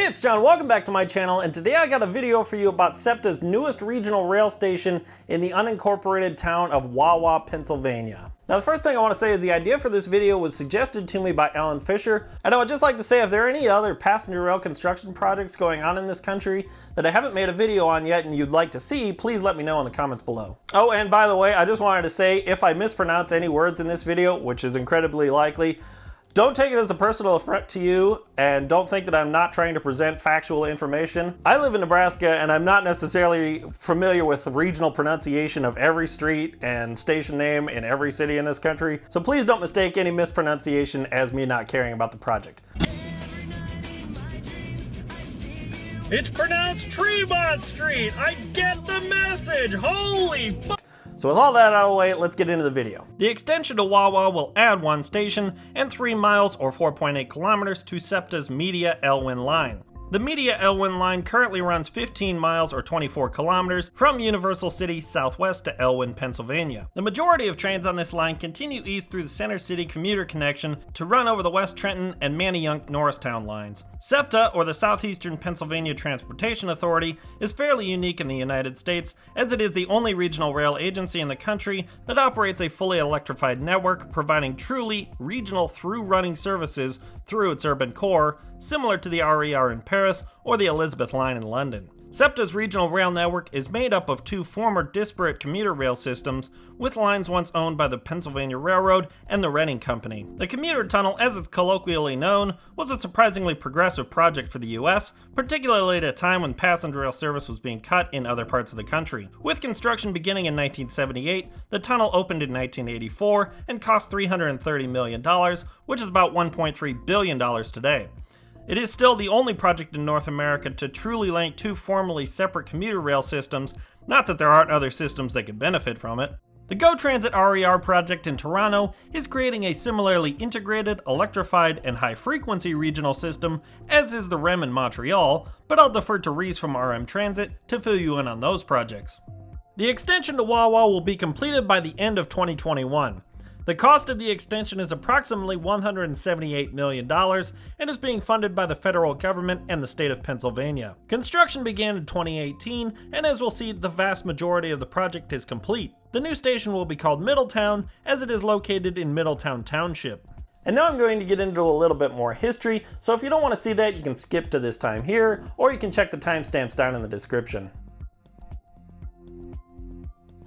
it's John, welcome back to my channel, and today I got a video for you about SEPTA's newest regional rail station in the unincorporated town of Wawa, Pennsylvania. Now the first thing I want to say is the idea for this video was suggested to me by Alan Fisher, and I would just like to say if there are any other passenger rail construction projects going on in this country that I haven't made a video on yet and you'd like to see, please let me know in the comments below. Oh, and by the way, I just wanted to say if I mispronounce any words in this video, which is incredibly likely, don't take it as a personal affront to you, and don't think that I'm not trying to present factual information. I live in Nebraska, and I'm not necessarily familiar with the regional pronunciation of every street and station name in every city in this country, so please don't mistake any mispronunciation as me not caring about the project. It's pronounced Tremont Street! I get the message! Holy fuck! So with all that out of the way, let's get into the video. The extension to Wawa will add one station and 3 miles or 4.8 kilometers to SEPTA's Media Elwyn line. The Media Elwyn line currently runs 15 miles or 24 kilometers from Universal City southwest to Elwyn, Pennsylvania. The majority of trains on this line continue east through the Center City Commuter Connection to run over the West Trenton and Manayunk Norristown lines. SEPTA, or the Southeastern Pennsylvania Transportation Authority, is fairly unique in the United States, as it is the only regional rail agency in the country that operates a fully electrified network, providing truly regional through-running services through its urban core, similar to the RER in Paris or the Elizabeth line in London. SEPTA's regional rail network is made up of 2 former disparate commuter rail systems, with lines once owned by the Pennsylvania Railroad and the Renting Company. The commuter tunnel, as it's colloquially known, was a surprisingly progressive project for the US, particularly at a time when passenger rail service was being cut in other parts of the country. With construction beginning in 1978, the tunnel opened in 1984 and cost $330 million, which is about $1.3 billion today. It is still the only project in North America to truly link 2 formerly separate commuter rail systems, not that there aren't other systems that could benefit from it. The GO Transit RER project in Toronto is creating a similarly integrated, electrified, and high-frequency regional system, as is the REM in Montreal, but I'll defer to Reese from RM Transit to fill you in on those projects. The extension to Wawa will be completed by the end of 2021. The cost of the extension is approximately $178 million and is being funded by the federal government and the state of Pennsylvania. Construction began in 2018, and as we'll see, the vast majority of the project is complete. The new station will be called Middletown, as it is located in Middletown Township. And now I'm going to get into a little bit more history, so if you don't want to see that, you can skip to this time here, or you can check the timestamps down in the description.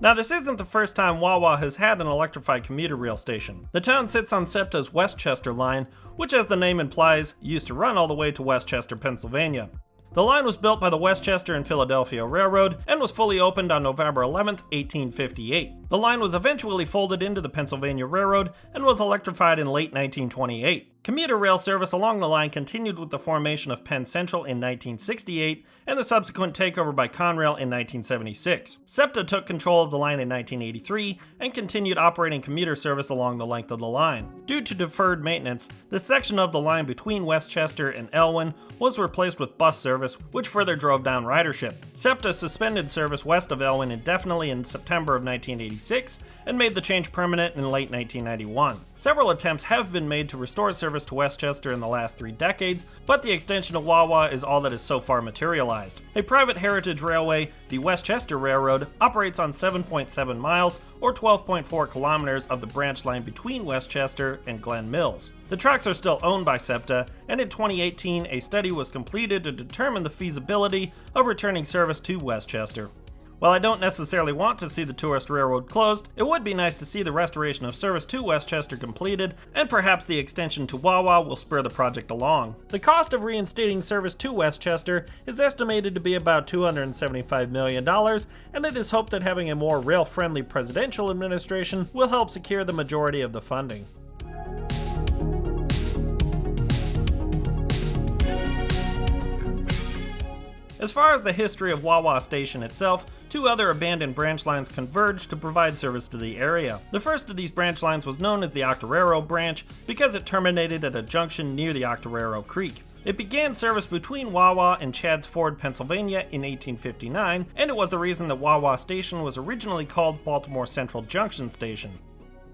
Now this isn't the first time Wawa has had an electrified commuter rail station. The town sits on SEPTA's Westchester line, which as the name implies, used to run all the way to Westchester, Pennsylvania. The line was built by the Westchester and Philadelphia Railroad and was fully opened on November 11, 1858. The line was eventually folded into the Pennsylvania Railroad and was electrified in late 1928. Commuter rail service along the line continued with the formation of Penn Central in 1968 and the subsequent takeover by Conrail in 1976. SEPTA took control of the line in 1983 and continued operating commuter service along the length of the line. Due to deferred maintenance, the section of the line between Westchester and Elwyn was replaced with bus service, which further drove down ridership. SEPTA suspended service west of Elwyn indefinitely in September of 1986 and made the change permanent in late 1991. Several attempts have been made to restore service to Westchester in the last 3 decades, but the extension of Wawa is all that has so far materialized. A private heritage railway, the Westchester Railroad, operates on 7.7 miles or 12.4 kilometers of the branch line between Westchester and Glen Mills. The tracks are still owned by SEPTA, and in 2018 a study was completed to determine the feasibility of returning service to Westchester. While I don't necessarily want to see the tourist railroad closed, it would be nice to see the restoration of service to Westchester completed, and perhaps the extension to Wawa will spur the project along. The cost of reinstating service to Westchester is estimated to be about $275 million, and it is hoped that having a more rail-friendly presidential administration will help secure the majority of the funding. As far as the history of Wawa Station itself, 2 other abandoned branch lines converged to provide service to the area. The first of these branch lines was known as the Octoraro Branch because it terminated at a junction near the Octoraro Creek. It began service between Wawa and Chadds Ford, Pennsylvania in 1859, and it was the reason that Wawa Station was originally called Baltimore Central Junction Station.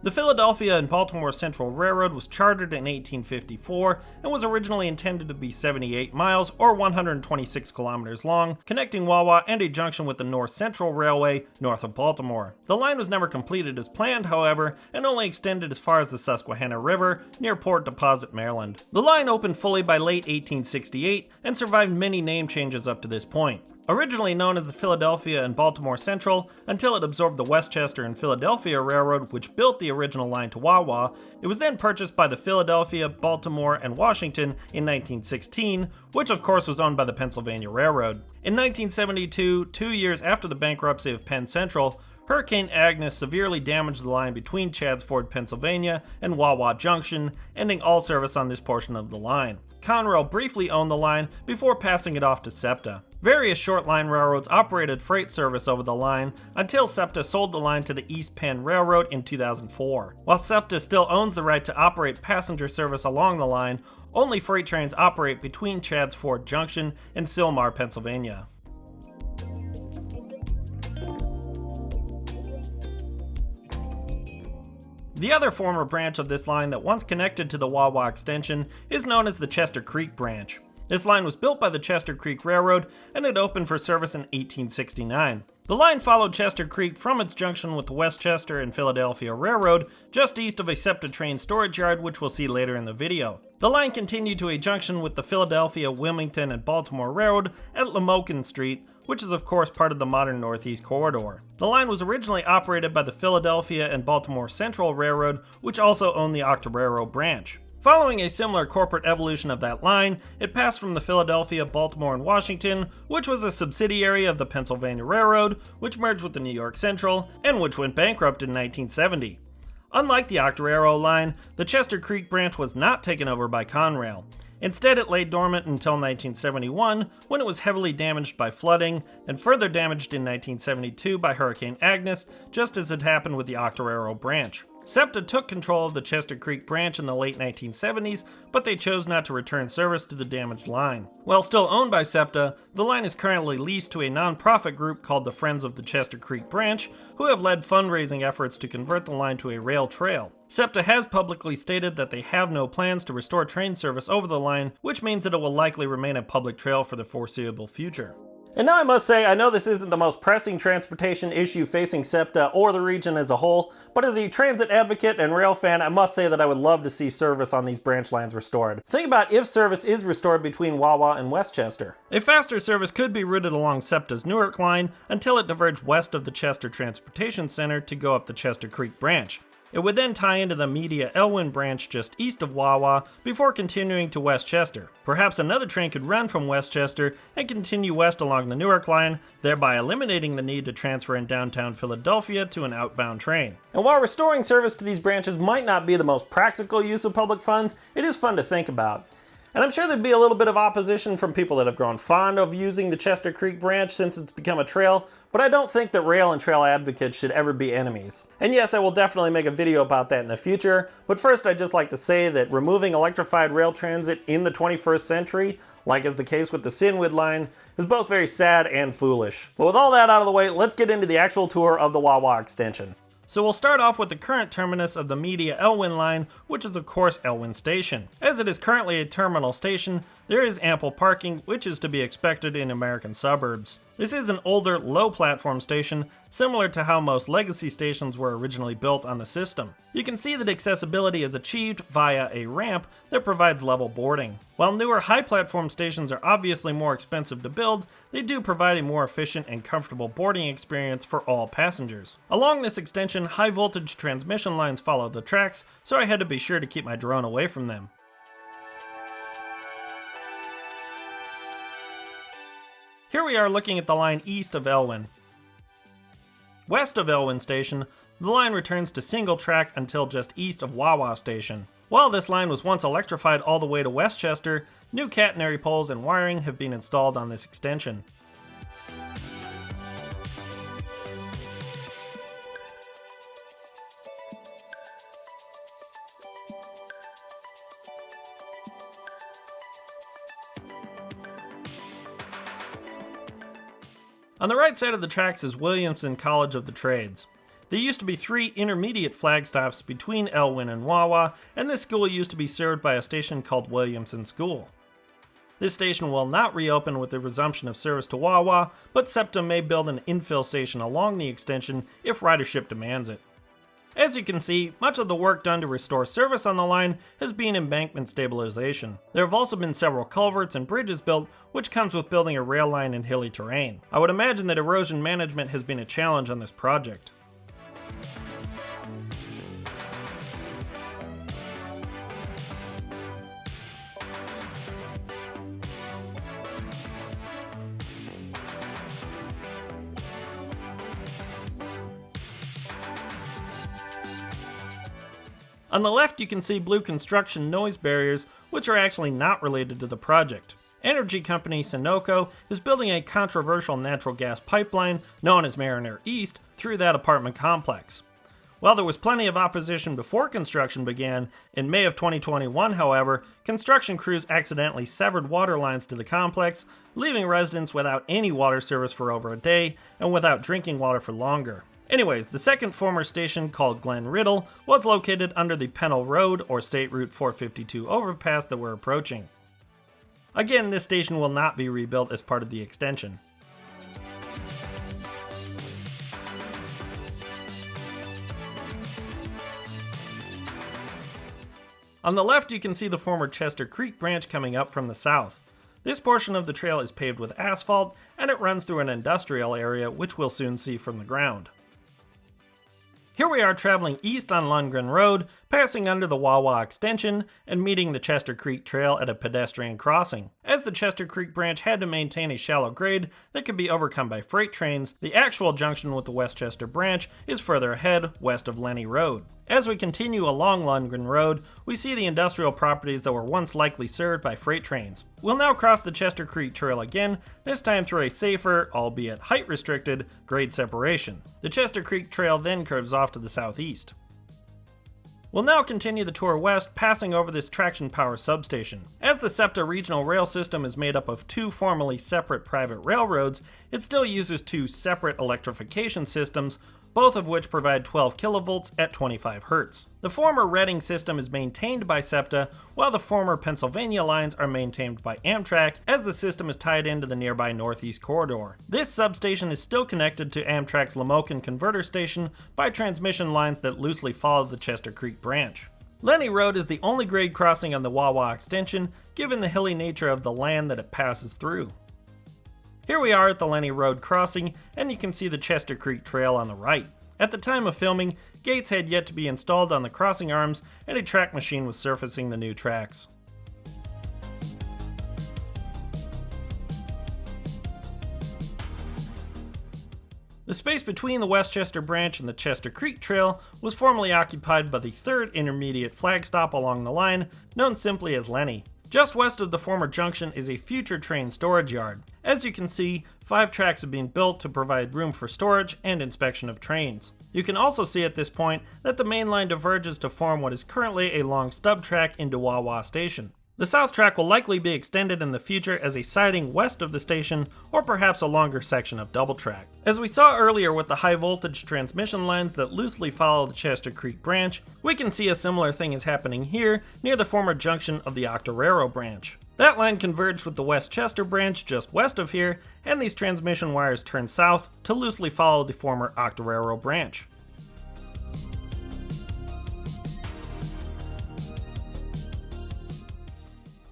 The Philadelphia and Baltimore Central Railroad was chartered in 1854 and was originally intended to be 78 miles or 126 kilometers long, connecting Wawa and a junction with the North Central Railway north of Baltimore. The line was never completed as planned, however, and only extended as far as the Susquehanna River near Port Deposit, Maryland. The line opened fully by late 1868 and survived many name changes up to this point. Originally known as the Philadelphia and Baltimore Central until it absorbed the Westchester and Philadelphia Railroad, which built the original line to Wawa, it was then purchased by the Philadelphia, Baltimore, and Washington in 1916, which of course was owned by the Pennsylvania Railroad. In 1972, 2 years after the bankruptcy of Penn Central, Hurricane Agnes severely damaged the line between Chadds Ford, Pennsylvania and Wawa Junction, ending all service on this portion of the line. Conrail briefly owned the line before passing it off to SEPTA. Various short line railroads operated freight service over the line until SEPTA sold the line to the East Penn Railroad in 2004. While SEPTA still owns the right to operate passenger service along the line, only freight trains operate between Chadds Ford Junction and Sylmar, Pennsylvania. The other former branch of this line that once connected to the Wawa extension is known as the Chester Creek Branch. This line was built by the Chester Creek Railroad and it opened for service in 1869. The line followed Chester Creek from its junction with the Westchester and Philadelphia Railroad just east of a SEPTA train storage yard, which we'll see later in the video. The line continued to a junction with the Philadelphia, Wilmington, and Baltimore Railroad at Lamoken Street, which is of course part of the modern Northeast Corridor. The line was originally operated by the Philadelphia and Baltimore Central Railroad, which also owned the Octoraro Branch. Following a similar corporate evolution of that line, it passed from the Philadelphia, Baltimore, and Washington, which was a subsidiary of the Pennsylvania Railroad, which merged with the New York Central, and which went bankrupt in 1970. Unlike the Octoraro line, the Chester Creek Branch was not taken over by Conrail. Instead, it lay dormant until 1971, when it was heavily damaged by flooding, and further damaged in 1972 by Hurricane Agnes, just as had happened with the Octoraro Branch. SEPTA took control of the Chester Creek Branch in the late 1970s, but they chose not to return service to the damaged line. While still owned by SEPTA, the line is currently leased to a non-profit group called the Friends of the Chester Creek Branch, who have led fundraising efforts to convert the line to a rail trail. SEPTA has publicly stated that they have no plans to restore train service over the line, which means that it will likely remain a public trail for the foreseeable future. And now I must say, I know this isn't the most pressing transportation issue facing SEPTA or the region as a whole, but as a transit advocate and rail fan, I must say that I would love to see service on these branch lines restored. Think about if service is restored between Wawa and Westchester. A faster service could be routed along SEPTA's Newark line until it diverged west of the Chester Transportation Center to go up the Chester Creek Branch. It would then tie into the Media Elwyn branch just east of Wawa before continuing to Westchester. Perhaps another train could run from Westchester and continue west along the Newark line, thereby eliminating the need to transfer in downtown Philadelphia to an outbound train. And while restoring service to these branches might not be the most practical use of public funds, it is fun to think about. And I'm sure there'd be a little bit of opposition from people that have grown fond of using the Chester Creek Branch since it's become a trail, but I don't think that rail and trail advocates should ever be enemies. And yes, I will definitely make a video about that in the future, but first I'd just like to say that removing electrified rail transit in the 21st century, like is the case with the Sinwood line, is both very sad and foolish. But with all that out of the way, let's get into the actual tour of the Wawa extension. So we'll start off with the current terminus of the Media Elwyn line, which is of course Elwyn Station. As it is currently a terminal station, there is ample parking, which is to be expected in American suburbs. This is an older, low-platform station, similar to how most legacy stations were originally built on the system. You can see that accessibility is achieved via a ramp that provides level boarding. While newer high-platform stations are obviously more expensive to build, they do provide a more efficient and comfortable boarding experience for all passengers. Along this extension, high-voltage transmission lines follow the tracks, so I had to be sure to keep my drone away from them. Here we are looking at the line east of Elwyn. West of Elwyn Station, the line returns to single track until just east of Wawa Station. While this line was once electrified all the way to Westchester, new catenary poles and wiring have been installed on this extension. On the right side of the tracks is Williamson College of the Trades. There used to be 3 intermediate flag stops between Elwyn and Wawa, and this school used to be served by a station called Williamson School. This station will not reopen with the resumption of service to Wawa, but SEPTA may build an infill station along the extension if ridership demands it. As you can see, much of the work done to restore service on the line has been embankment stabilization. There have also been several culverts and bridges built, which comes with building a rail line in hilly terrain. I would imagine that erosion management has been a challenge on this project. On the left, you can see blue construction noise barriers, which are actually not related to the project. Energy company Sunoco is building a controversial natural gas pipeline, known as Mariner East, through that apartment complex. While there was plenty of opposition before construction began, in May of 2021, however, construction crews accidentally severed water lines to the complex, leaving residents without any water service for over a day and without drinking water for longer. Anyways, the second former station, called Glen Riddle, was located under the Pennell Road or State Route 452 overpass that we're approaching. Again, this station will not be rebuilt as part of the extension. On the left, you can see the former Chester Creek branch coming up from the south. This portion of the trail is paved with asphalt, and it runs through an industrial area, which we'll soon see from the ground. Here we are traveling east on Lungren Road, passing under the Wawa extension, and meeting the Chester Creek Trail at a pedestrian crossing. As the Chester Creek branch had to maintain a shallow grade that could be overcome by freight trains, the actual junction with the West Chester branch is further ahead, west of Lenni Road. As we continue along Lungren Road, we see the industrial properties that were once likely served by freight trains. We'll now cross the Chester Creek Trail again, this time through a safer, albeit height-restricted, grade separation. The Chester Creek Trail then curves off to the southeast. We'll now continue the tour west, passing over this traction power substation. As the SEPTA regional rail system is made up of 2 formerly separate private railroads, it still uses 2 separate electrification systems, both of which provide 12 kilovolts at 25 Hz. The former Reading system is maintained by SEPTA, while the former Pennsylvania lines are maintained by Amtrak, as the system is tied into the nearby Northeast Corridor. This substation is still connected to Amtrak's Lamoken Converter Station by transmission lines that loosely follow the Chester Creek branch. Lenni Road is the only grade crossing on the Wawa extension, given the hilly nature of the land that it passes through. Here we are at the Lenni Road crossing, and you can see the Chester Creek Trail on the right. At the time of filming, gates had yet to be installed on the crossing arms, and a track machine was surfacing the new tracks. The space between the West Chester branch and the Chester Creek Trail was formerly occupied by the 3rd intermediate flag stop along the line, known simply as Lenni. Just west of the former junction is a future train storage yard. As you can see, 5 tracks have been built to provide room for storage and inspection of trains. You can also see at this point that the main line diverges to form what is currently a long stub track into Wawa Station. The south track will likely be extended in the future as a siding west of the station, or perhaps a longer section of double track. As we saw earlier with the high voltage transmission lines that loosely follow the Chester Creek branch, we can see a similar thing is happening here near the former junction of the Octoraro Branch. That line converged with the West Chester branch just west of here, and these transmission wires turn south to loosely follow the former Octoraro Branch.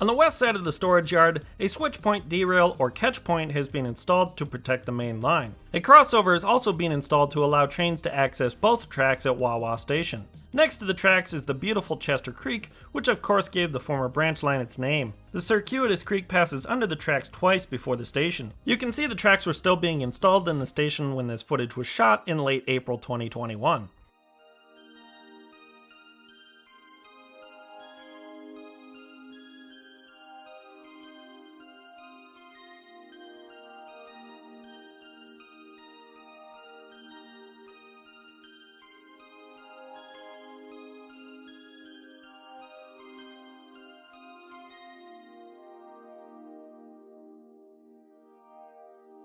On the west side of the storage yard, a switch point derail or catch point has been installed to protect the main line. A crossover is also being installed to allow trains to access both tracks at Wawa Station. Next to the tracks is the beautiful Chester Creek, which of course gave the former branch line its name. The circuitous creek passes under the tracks twice before the station. You can see the tracks were still being installed in the station when this footage was shot in late April 2021.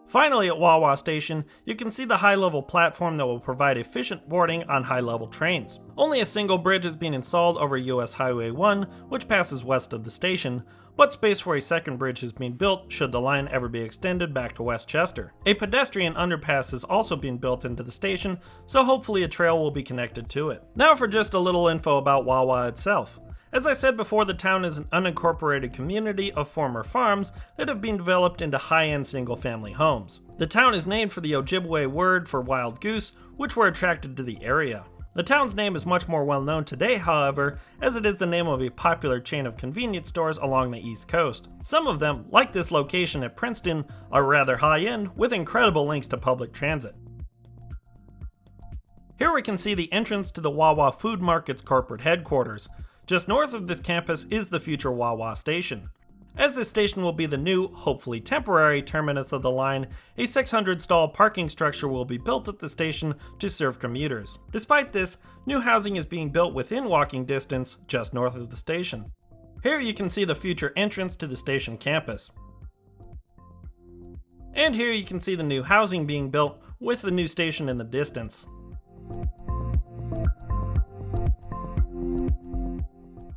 Finally, at Wawa Station, you can see the high-level platform that will provide efficient boarding on high-level trains. Only a single bridge is being installed over US Highway 1, which passes west of the station, but space for a second bridge is being built should the line ever be extended back to Westchester. A pedestrian underpass is also being built into the station, so hopefully a trail will be connected to it. Now for just a little info about Wawa itself. As I said before, the town is an unincorporated community of former farms that have been developed into high-end single-family homes. The town is named for the Ojibwe word for wild goose, which were attracted to the area. The town's name is much more well known today, however, as it is the name of a popular chain of convenience stores along the East Coast. Some of them, like this location at Princeton, are rather high-end with incredible links to public transit. Here we can see the entrance to the Wawa Food Market's corporate headquarters. Just north of this campus is the future Wawa Station. As this station will be the new, hopefully temporary, terminus of the line, a 600-stall parking structure will be built at the station to serve commuters. Despite this, new housing is being built within walking distance, just north of the station. Here you can see the future entrance to the station campus. And here you can see the new housing being built with the new station in the distance.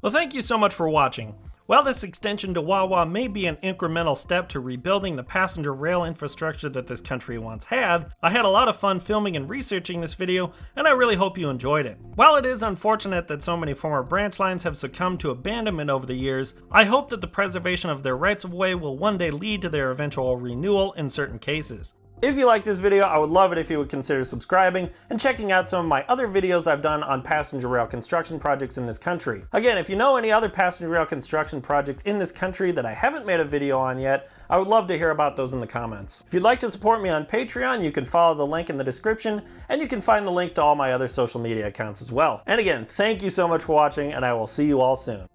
Well, thank you so much for watching. While this extension to Wawa may be an incremental step to rebuilding the passenger rail infrastructure that this country once had, I had a lot of fun filming and researching this video, and I really hope you enjoyed it. While it is unfortunate that so many former branch lines have succumbed to abandonment over the years, I hope that the preservation of their rights of way will one day lead to their eventual renewal in certain cases. If you like this video, I would love it if you would consider subscribing and checking out some of my other videos I've done on passenger rail construction projects in this country. Again, if you know any other passenger rail construction projects in this country that I haven't made a video on yet, I would love to hear about those in the comments. If you'd like to support me on Patreon, you can follow the link in the description, and you can find the links to all my other social media accounts as well. And again, thank you so much for watching, and I will see you all soon.